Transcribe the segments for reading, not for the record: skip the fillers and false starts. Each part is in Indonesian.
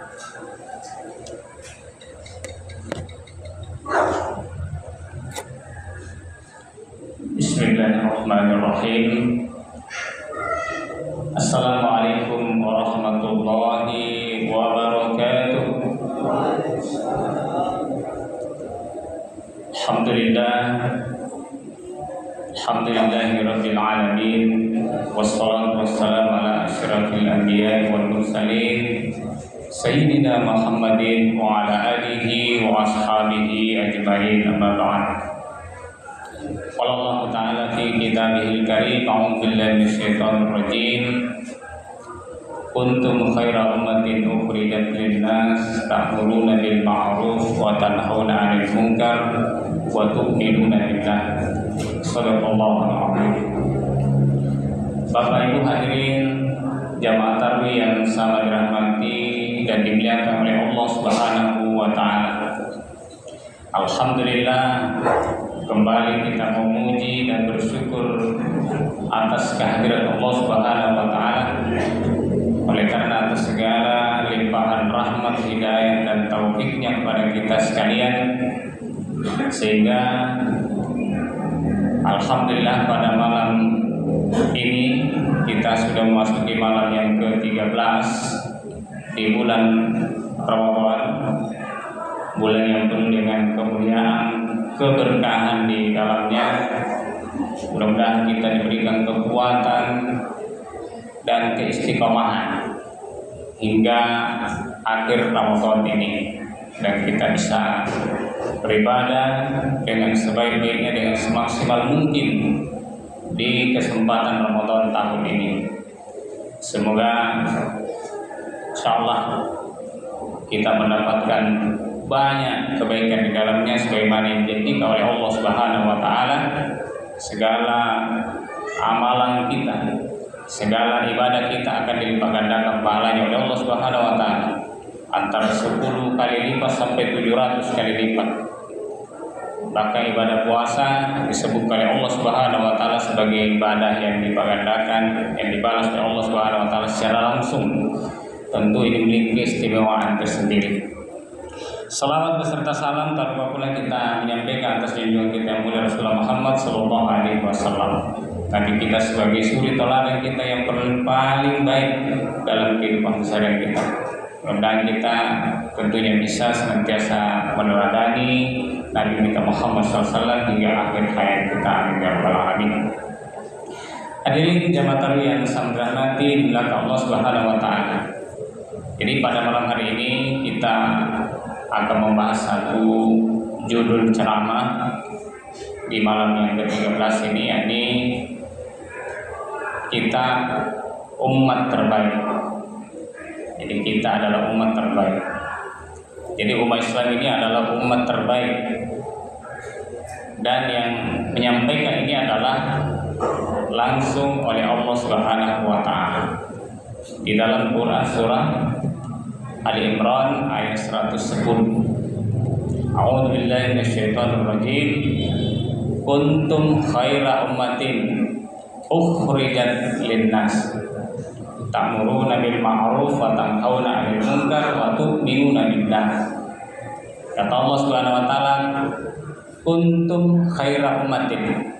Bismillahirrahmanirrahim. Assalamualaikum warahmatullahi wabarakatuh. Alhamdulillahirabbil alamin, wassalatu wassalamu ala asyrafil anbiya'i wal mursalin sayyidina Muhammadin wa ala alihi wa ashabihi ajma'in, amma ba'd. Qala Allah Ta'ala fi kitabihil karim, a'udzu billahi minasyaitonir rajim. Kuntum khaira ummatin ukhrijat lin-nas ta'muruna bil ma'ruf wa tanhauna 'anil munkar wa tu'minuna billah. Shadaqallahul 'azim. Bapak Ibu hadirin jamaah tarawih yang sama dirahmati dan dimuliakan oleh Allah Subhanahu wa taala. Alhamdulillah, kembali kita memuji dan bersyukur atas kehadiran Allah Subhanahu wa taala. Oleh karena atas segala limpahan rahmat, hidayah dan taufiknya kepada kita sekalian, sehingga alhamdulillah pada malam ini kita sudah memasuki malam yang ke-13 di bulan Ramadan, bulan yang penuh dengan kemuliaan, keberkahan di dalamnya. Mudah-mudahan kita diberikan kekuatan dan keistiqomahan hingga akhir Ramadan ini, dan kita bisa beribadah dengan sebaik-baiknya, dengan semaksimal mungkin di kesempatan Ramadan tahun ini. Semoga insyaallah kita mendapatkan banyak kebaikan di dalamnya sebagaimana yang dijanjikan oleh Allah Subhanahu wa taala. Segala amalan kita, segala ibadah kita akan dilipat gandakan pahalanya oleh Allah Subhanahu wa taala, antara 10 kali lipat sampai 700 kali lipat. Bahkan ibadah puasa disebut oleh Allah Subhanahu wa taala sebagai ibadah yang dilipat gandakan, yang dibalas oleh Allah Subhanahu wa taala secara langsung. Tentu ini memiliki keistimewaan tersendiri. Salawat beserta salam tak lupa pula kita menyampaikan atas junjungan kita yang mulia Rasulullah Muhammad sallallahu alaihi wasallam. Nabi kita sebagai suri teladan kita yang paling baik dalam kehidupan keseharian kita. Mudah-mudahan kita tentunya bisa senantiasa meneladani Nabi kita Muhammad SAW hingga akhir hayat kita. Amin ya rabbal alamin. Hadirin jamaah tarawih yang sangat dirahmati di belakang Allah Subhanahu wa taala. Jadi pada malam hari ini kita akan membahas satu judul ceramah di malam yang ke-13 ini, yakni kita umat terbaik. Jadi kita adalah umat terbaik. Jadi umat Islam ini adalah umat terbaik, dan yang menyampaikan ini adalah langsung oleh Allah Subhanahu wa taala di dalam Quran surah Ali Imran ayat 110. A'udzu billahi minasyaitonir rajim. Kuntum khaira ummatin ukhrijat lin-nas ta'muruna bil ma'ruf wa tanhauna 'anil munkar wa tu'minuna billah. Kata Allah Subhanahu wa taala, kuntum khaira ummatin.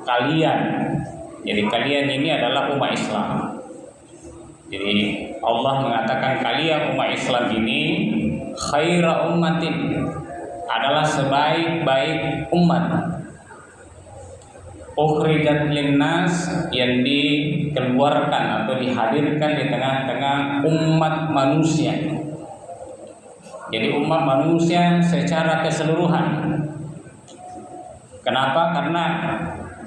Kalian. Jadi kalian ini adalah umat Islam. Jadi Allah mengatakan kalian umat Islam ini khaira ummatin, adalah sebaik-baik umat. Ukhrijat linnas, yang dikeluarkan atau dihadirkan di tengah-tengah umat manusia. Jadi umat manusia secara keseluruhan. Kenapa? Karena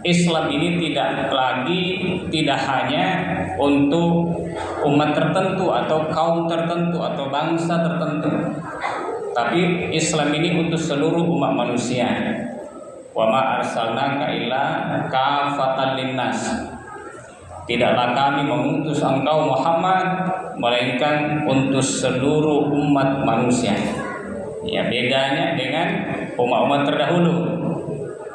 Islam ini tidak hanya untuk umat tertentu atau kaum tertentu atau bangsa tertentu, tapi Islam ini untuk seluruh umat manusia. Wa ma arsalnaka illa kafatan linnas. Tidaklah kami mengutus engkau Muhammad melainkan untuk seluruh umat manusia. Ya, bedanya dengan umat-umat terdahulu.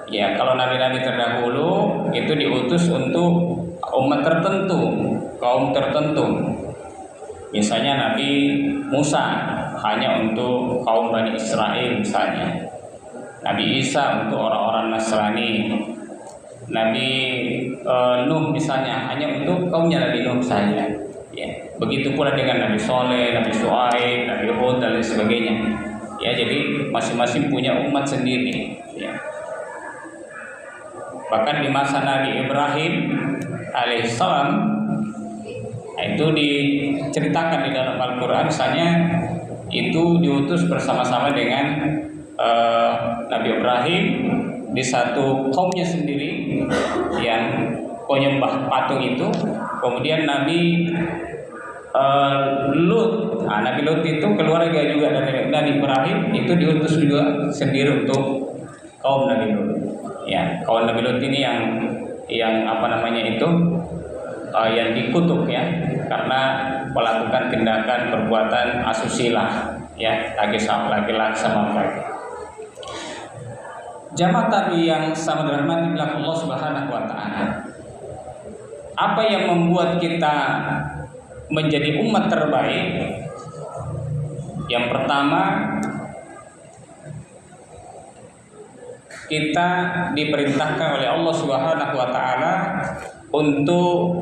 Ya, kalau nabi-nabi terdahulu itu diutus untuk umat tertentu, kaum tertentu. Misalnya Nabi Musa hanya untuk kaum Bani Israel misalnya, Nabi Isa untuk orang-orang Nasrani, Nabi Nuh misalnya hanya untuk kaumnya Nabi Nuh saja. Ya, begitu pula dengan Nabi Soleh, Nabi Shu'aib, Nabi Hud dan lain sebagainya. Ya, jadi masing-masing punya umat sendiri. Ya. Bahkan di masa Nabi Ibrahim alaihissalam itu diceritakan di dalam Al-Quran, misalnya itu diutus bersama-sama dengan Nabi Ibrahim di satu kaumnya sendiri yang penyembah patung itu. Kemudian Nabi Lut, Nabi Lut itu keluarga juga dari Nabi Ibrahim, itu diutus juga sendiri untuk kaum Nabi Lut. Ya, kaum Nabi Lut ini yang apa namanya itu yang dikutuk ya, karena melakukan tindakan perbuatan asusila ya, laki-laki sama laki. Jamaah tadi yang sama dirahmati Allah Subhanahu wa taala. Apa yang membuat kita menjadi umat terbaik? Yang pertama, kita diperintahkan oleh Allah Subhanahu wa taala untuk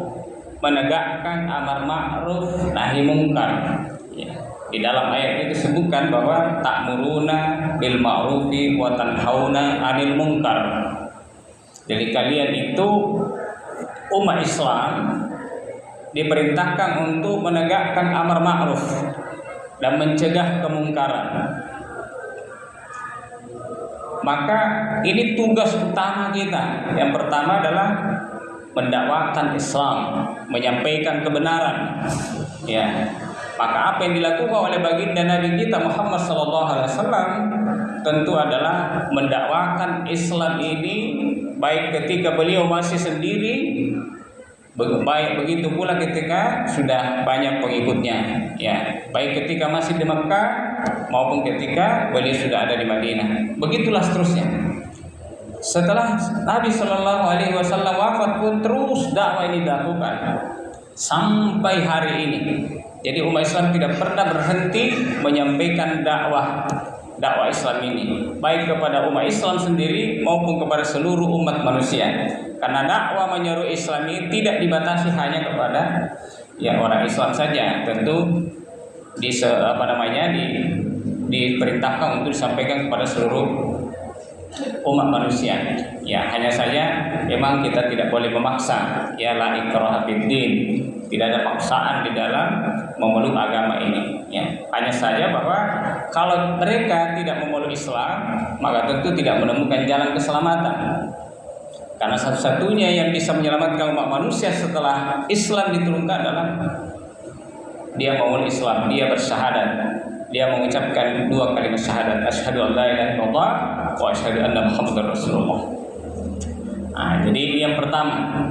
menegakkan amar ma'ruf nahi mungkar. Ya. Di dalam ayat itu disebutkan bahwa ta'muruna bil ma'rufi wa tanhauna 'anil munkar. Jadi kalian itu umat Islam diperintahkan untuk menegakkan amar ma'ruf dan mencegah kemungkaran. Maka ini tugas utama kita. Yang pertama adalah mendakwakan Islam, menyampaikan kebenaran. Ya. Maka apa yang dilakukan oleh baginda Nabi kita Muhammad SAW tentu adalah mendakwakan Islam ini, baik ketika beliau masih sendiri, baik begitu pula ketika sudah banyak pengikutnya. Ya, baik ketika masih di Mekah maupun ketika beliau sudah ada di Madinah. Begitulah seterusnya. Setelah Nabi SAW wafat pun terus dakwah ini dilakukan sampai hari ini. Jadi umat Islam tidak pernah berhenti menyampaikan dakwah Islam ini, baik kepada umat Islam sendiri maupun kepada seluruh umat manusia. Karena dakwah menyeru Islam ini tidak dibatasi hanya kepada ya orang Islam saja. Tentu diperintahkan untuk disampaikan kepada seluruh umat manusia. Ya, hanya saja memang kita tidak boleh memaksa. Ya, la ikraha fiddin. Tidak ada paksaan di dalam memeluk agama ini. Ya, hanya saja bahwa kalau mereka tidak memeluk Islam, maka tentu tidak menemukan jalan keselamatan. Karena satu-satunya yang bisa menyelamatkan umat manusia setelah Islam diturunkan adalah dia memeluk Islam, dia bersyahadat, dia mengucapkan dua kalimat syahadat, asyhadu an la ilaha illallah wa asyhadu anna muhammadar rasulullah. Jadi yang pertama,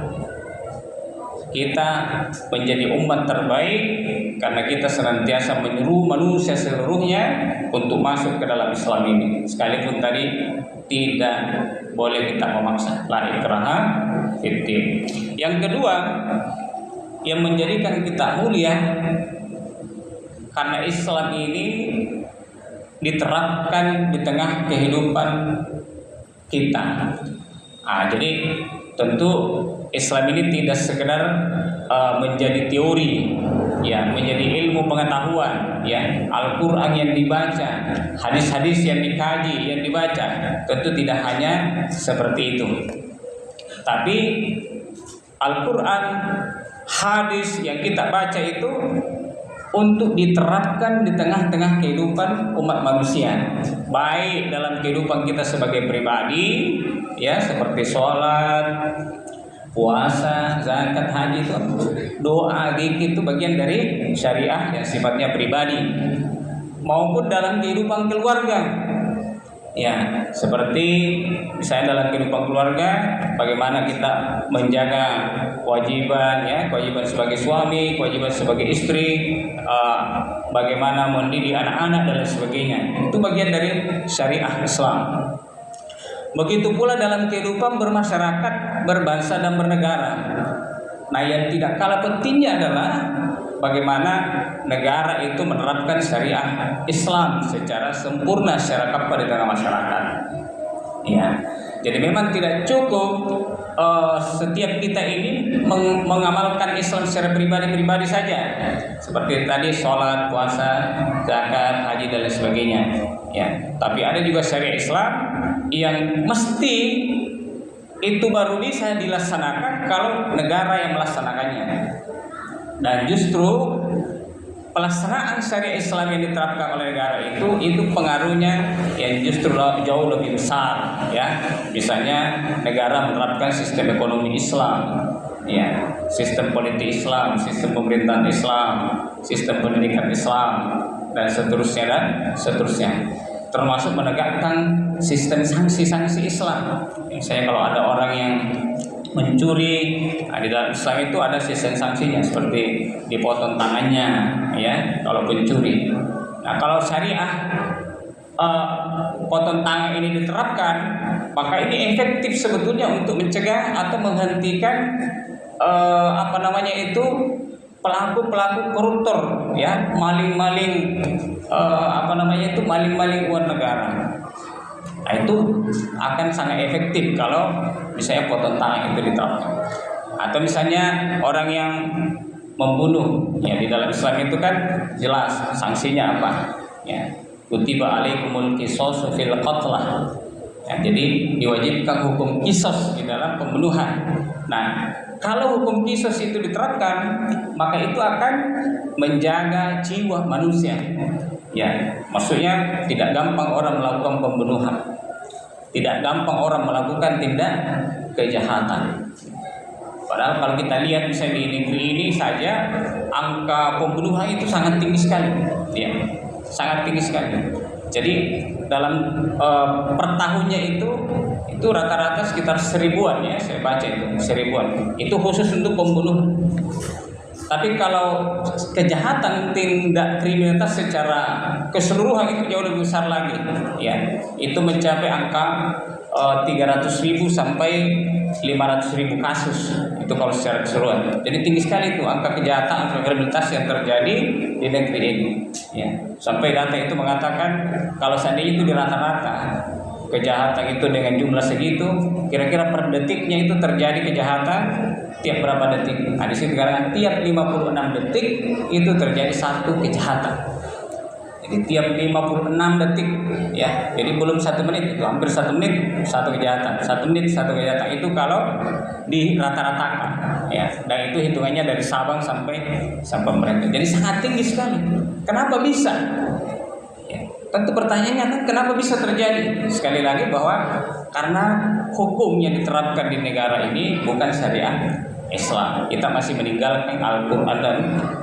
kita menjadi umat terbaik karena kita senantiasa menyeru manusia seluruhnya untuk masuk ke dalam Islam ini. Sekalipun tadi tidak boleh kita memaksa, la ikraha fiddin. Yang kedua, yang menjadikan kita mulia karena Islam ini diterapkan di tengah kehidupan kita. Jadi tentu Islam ini tidak sekedar menjadi teori, ya, menjadi ilmu pengetahuan, ya, Al-Quran yang dibaca, hadis-hadis yang dikaji, yang dibaca, tentu tidak hanya seperti itu. Tapi Al-Quran, hadis yang kita baca itu untuk diterapkan di tengah-tengah kehidupan umat manusia, baik dalam kehidupan kita sebagai pribadi, ya, seperti sholat, puasa, zakat, haji, itu doa, zikir itu bagian dari syariah yang sifatnya pribadi, maupun dalam kehidupan keluarga. Ya, seperti misalnya dalam kehidupan keluarga, bagaimana kita menjaga kewajiban, ya, kewajiban sebagai suami, kewajiban sebagai istri, bagaimana mendidik anak-anak dan lain sebagainya. Itu bagian dari syariah Islam. Begitu pula dalam kehidupan bermasyarakat, berbangsa dan bernegara. Nah, yang tidak kalah pentingnya adalah bagaimana negara itu menerapkan syariah Islam secara sempurna, secara kapal di tengah masyarakat. Ya, jadi memang tidak cukup setiap kita ini mengamalkan Islam secara pribadi-pribadi saja, seperti tadi sholat, puasa, zakat, haji dan lain sebagainya. Ya, tapi ada juga syariat Islam yang mesti itu baru bisa dilaksanakan kalau negara yang melaksanakannya. Dan justru pelaksanaan syariat Islam yang diterapkan oleh negara itu pengaruhnya yang justru jauh lebih besar, ya. Misalnya negara menerapkan sistem ekonomi Islam, ya, sistem politik Islam, sistem pemerintahan Islam, sistem pendidikan Islam, dan seterusnya. Termasuk menegakkan sistem sanksi-sanksi Islam. Misalnya kalau ada orang yang mencuri, di dalam Islam itu ada sistem sanksinya, seperti dipotong tangannya, ya, kalau pencuri. Nah, kalau syariah potong tangan ini diterapkan, maka ini efektif sebetulnya untuk mencegah atau menghentikan pelaku-pelaku koruptor, ya, maling-maling maling-maling uang negara. Nah, itu akan sangat efektif kalau misalnya potong tangan itu diterapkan. Atau misalnya orang yang membunuh, ya, di dalam Islam itu kan jelas sanksinya apa, ya, kutiba alaikumul qisasu fil qatlah. Ya, jadi diwajibkan hukum qisas di dalam pembunuhan. Nah, kalau hukum qisas itu diterapkan, maka itu akan menjaga jiwa manusia. Ya, maksudnya tidak gampang orang melakukan pembunuhan, tidak gampang orang melakukan tindak kejahatan. Padahal kalau kita lihat misalnya di negeri ini saja, angka pembunuhan itu sangat tinggi sekali, ya, sangat tinggi sekali. Jadi dalam per tahunnya itu rata-rata sekitar 1000-an, ya, saya baca itu 1000-an. Itu khusus untuk pembunuhan. Tapi kalau kejahatan tindak kriminalitas secara keseluruhan itu jauh lebih besar lagi, ya. Itu mencapai angka 300.000 sampai 500.000 kasus. Itu kalau secara keseluruhan. Jadi tinggi sekali itu angka kejahatan, angka kriminalitas yang terjadi di negeri ini, ya. Sampai data itu mengatakan kalau seandainya itu di rata-rata kejahatan itu dengan jumlah segitu, kira-kira per detiknya itu terjadi kejahatan tiap berapa detik. Nah, di situ karena tiap 56 detik itu terjadi satu kejahatan. Jadi tiap 56 detik, ya. Jadi belum 1 menit, itu hampir 1 menit satu kejahatan, 1 menit satu kejahatan. Itu kalau di rata-ratakan, ya. Dan itu hitungannya dari Sabang sampai mereka. Jadi sangat tinggi sekali. Kenapa bisa? Tentu pertanyaannya kan kenapa bisa terjadi? Sekali lagi bahwa karena hukum yang diterapkan di negara ini bukan syariah Islam. Kita masih meninggalkan Al-Quran dan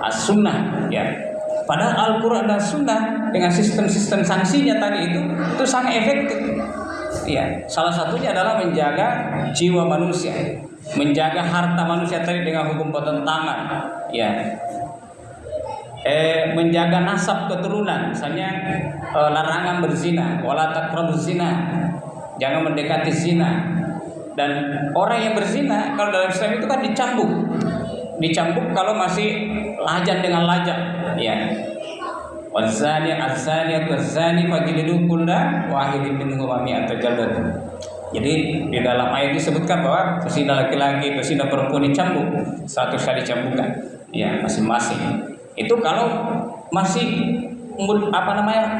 As-Sunnah, ya. Padahal Al-Quran dan Sunnah dengan sistem-sistem sanksinya tadi itu sangat efektif. Ya, salah satunya adalah menjaga jiwa manusia, menjaga harta manusia tadi dengan hukum potong tangan, ya. Menjaga nasab keturunan, misalnya larangan berzina, wala taqrabuz zina, jangan mendekati zina. Dan orang yang berzina kalau dalam Islam itu kan dicambuk kalau masih lajan dengan lajak, ya. Wazani az-zaniyatu az-zani fajlidu kulla wahidin minhum mi'ata jaldah. Jadi di dalam ayat disebutkan bahwa pesina laki-laki, pesina perempuan dicambuk 100 kali cambukan, ya, masing-masing. Itu kalau masih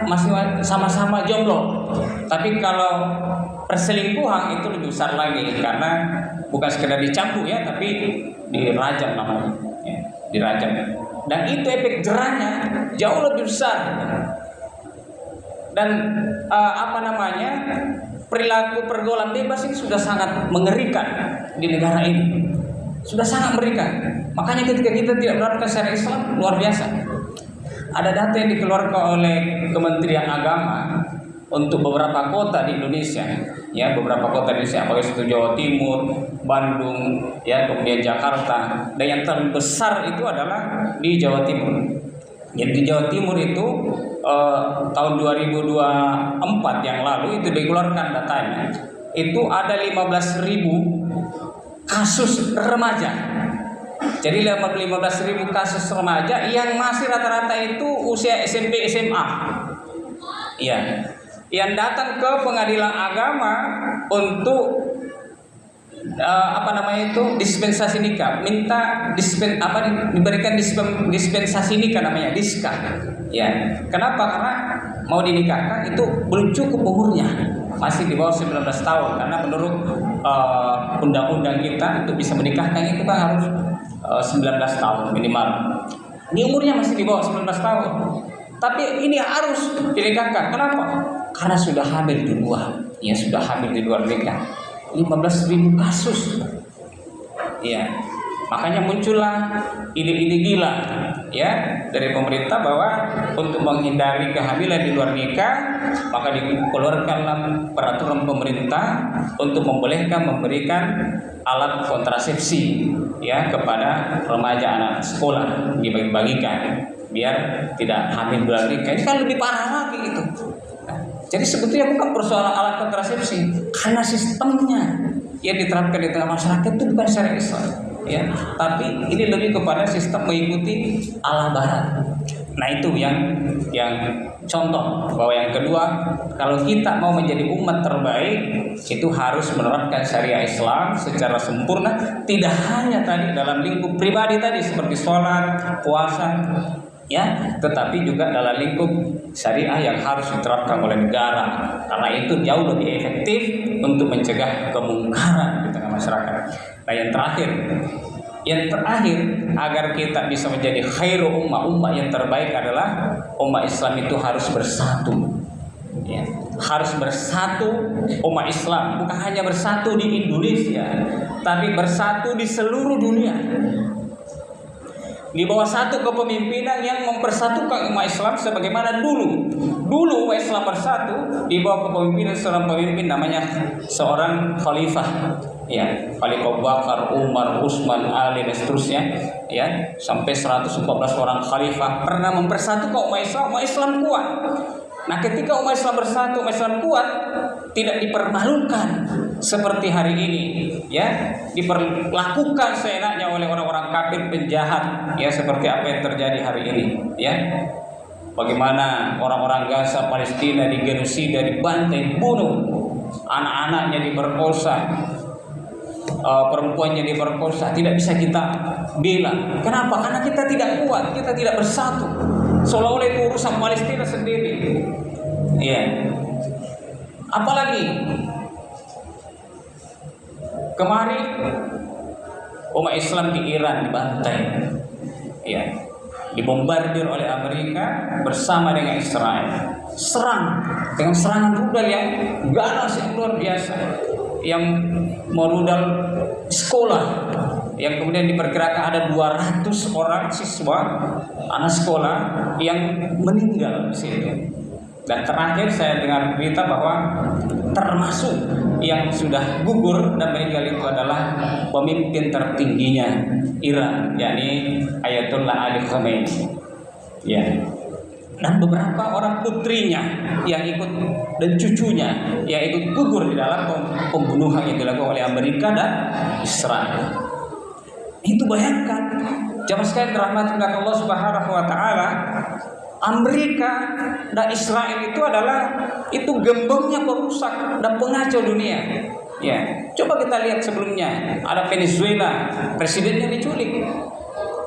masih sama-sama jomblo. Tapi kalau perselingkuhan itu lebih besar lagi karena bukan sekedar dicambuk, ya, tapi dirajam namanya, ya, dirajam. Dan itu efek jerahnya jauh lebih besar. Dan perilaku pergaulan bebas ini sudah sangat mengerikan di negara ini. Sudah sangat mengerikan. Makanya ketika kita tidak menerapkan syariat Islam, luar biasa. Ada data yang dikeluarkan oleh Kementerian Agama untuk beberapa kota di Indonesia, ya, beberapa kota di Indonesia, apalagi itu Jawa Timur, Bandung, ya, kemudian Jakarta, dan yang terbesar itu adalah di Jawa Timur. Jadi di Jawa Timur itu tahun 2024 yang lalu itu dikeluarkan datanya, itu ada 15.000 kasus remaja Jadi 15.000 kasus remaja yang masih rata-rata itu usia SMP SMA. Iya. Yang datang ke pengadilan agama untuk dispensasi nikah, minta diberikan dispensasi nikah, namanya diska. Ya. Kenapa? Karena mau dinikahkan itu belum cukup umurnya, masih di bawah 19 tahun. Karena menurut undang-undang kita untuk bisa menikahkan itu kan harus 19 tahun minimal. Ini umurnya masih di bawah 19 tahun. Tapi ini harus dinikahkan. Kenapa? Karena sudah hamil di luar. Ya, sudah hamil di luar nikah. 15.000 kasus. Ya. Makanya muncullah ide-ide gila ya dari pemerintah bahwa untuk menghindari kehamilan di luar nikah, maka dikeluarkanlah peraturan pemerintah untuk membolehkan memberikan alat kontrasepsi ya kepada remaja anak sekolah, dibagi-bagikan biar tidak hamil di luar nikah. Ini kan lebih parah lagi itu. Jadi sebetulnya bukan persoalan alat kontrasepsi, karena sistemnya yang diterapkan di tengah masyarakat itu bukan syariat Islam, ya. Tapi ini lebih kepada sistem mengikuti ala Barat. Nah itu yang contoh bahwa yang kedua, kalau kita mau menjadi umat terbaik itu harus menerapkan syariat Islam secara sempurna, tidak hanya tadi dalam lingkup pribadi tadi seperti sholat, puasa. Ya, tetapi juga dalam lingkup syariah yang harus diterapkan oleh negara, karena itu jauh lebih efektif untuk mencegah kemungkaran di tengah masyarakat. Nah, yang terakhir agar kita bisa menjadi khairu ummah yang terbaik adalah umat Islam itu harus bersatu. Ya, harus bersatu umat Islam, bukan hanya bersatu di Indonesia, tapi bersatu di seluruh dunia. Di bawah satu kepemimpinan yang mempersatukan umat Islam sebagaimana dulu umat Islam bersatu di bawah kepemimpinan seorang pemimpin namanya seorang khalifah, ya, Khalifah Abu Bakar, Umar, Utsman, Ali dan seterusnya, ya, sampai 114 orang khalifah pernah mempersatukan umat Islam kuat. Nah, ketika umat Islam bersatu, umat Islam kuat, tidak dipermalukan seperti hari ini, ya, diperlakukan seenaknya oleh orang-orang kafir penjahat, ya, seperti apa yang terjadi hari ini, ya. Bagaimana orang-orang Gaza, Palestina digenosida, dibantai, dibunuh, anak-anaknya diperkosa, perempuannya diperkosa, tidak bisa kita bela. Kenapa? Karena kita tidak kuat, kita tidak bersatu. Seolah-olah itu urusan Palestina sendiri. Ya. Apalagi kemarin umat Islam di Iran dibantai, ya, dibombardir oleh Amerika bersama dengan Israel. Serang dengan serangan rudal yang ganas yang luar biasa, yang merudal sekolah, yang kemudian diperkirakan ada 200 orang siswa anak sekolah yang meninggal di situ. Dan terakhir saya dengar berita bahwa termasuk yang sudah gugur dan meninggal itu adalah pemimpin tertingginya Iran, yakni Ayatollah Ali Khamenei. Ya. Dan beberapa orang putrinya yang ikut dan cucunya yang ikut gugur di dalam pembunuhan yang dilakukan oleh Amerika dan Israel. Itu bayangkan, jamaah sekalian dirahmati oleh Allah Subhanahu wa taala, Amerika dan Israel itu gembongnya perusak dan pengacau dunia. Ya, coba kita lihat sebelumnya ada Venezuela, presidennya diculik.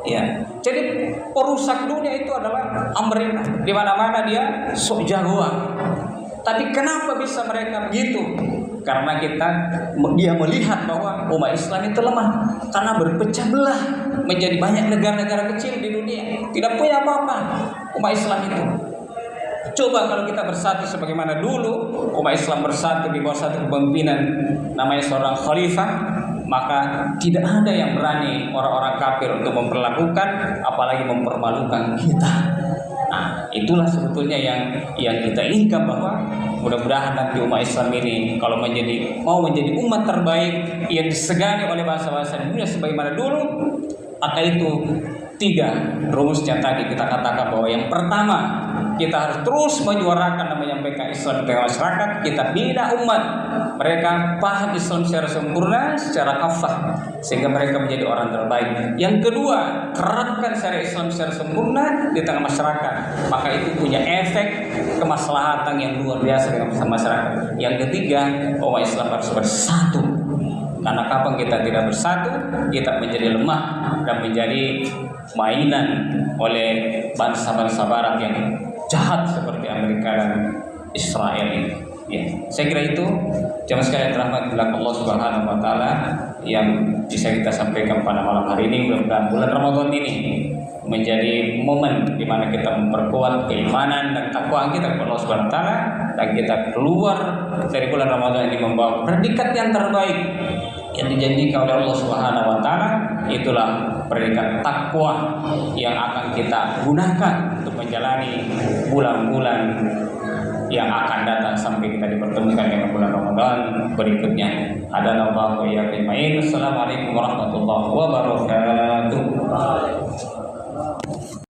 Ya, jadi perusak dunia itu adalah Amerika. Di mana-mana dia sok jagoan. Tapi kenapa bisa mereka begitu? Karena dia melihat bahwa umat Islam itu lemah, karena berpecah belah menjadi banyak negara-negara kecil di dunia, tidak punya apa-apa umat Islam itu. Coba kalau kita bersatu sebagaimana dulu umat Islam bersatu di bawah satu kepemimpinan namanya seorang khalifah, maka tidak ada yang berani orang-orang kafir untuk memperlakukan apalagi mempermalukan kita. Nah, itulah sebetulnya yang kita inginkan, bahwa mudah-mudahan nanti umat Islam ini kalau mau menjadi umat terbaik yang disegani oleh bangsa-bangsa dunia sebagaimana dulu, maka itu 3 rumusnya tadi kita katakan, bahwa yang pertama kita harus terus menyuarakan dan menyampaikan Islam di tengah masyarakat. Kita bina umat, mereka paham Islam secara sempurna, secara kafah, sehingga mereka menjadi orang terbaik. Yang kedua, terapkan syariat Islam secara sempurna di tengah masyarakat, maka itu punya efek kemaslahatan yang luar biasa dengan masyarakat. Yang ketiga, umat Islam harus bersatu, karena kapan kita tidak bersatu, kita menjadi lemah dan menjadi mainan oleh bangsa-bangsa Barat yang jahat seperti Amerika dan Israel ini. Ya, saya kira itu jamaah sekalian rahmatillah Allah Subhanahu wa taala yang bisa kita sampaikan pada malam hari ini. Mudah-mudahan bulan Ramadan ini menjadi momen di mana kita memperkuat keimanan dan takwa kita kepada Allah Subhanahu wa taala, dan kita keluar dari bulan Ramadan ini membawa predikat yang terbaik yang dijanjikan oleh Allah Subhanahu wa taala. Itulah predikat takwa yang akan kita gunakan untuk menjalani bulan-bulan yang akan datang sampai kita dipertemukan dengan bulan Ramadan berikutnya. Hadanallahu wa iyyakum ajmain. Assalamualaikum warahmatullahi wabarakatuh.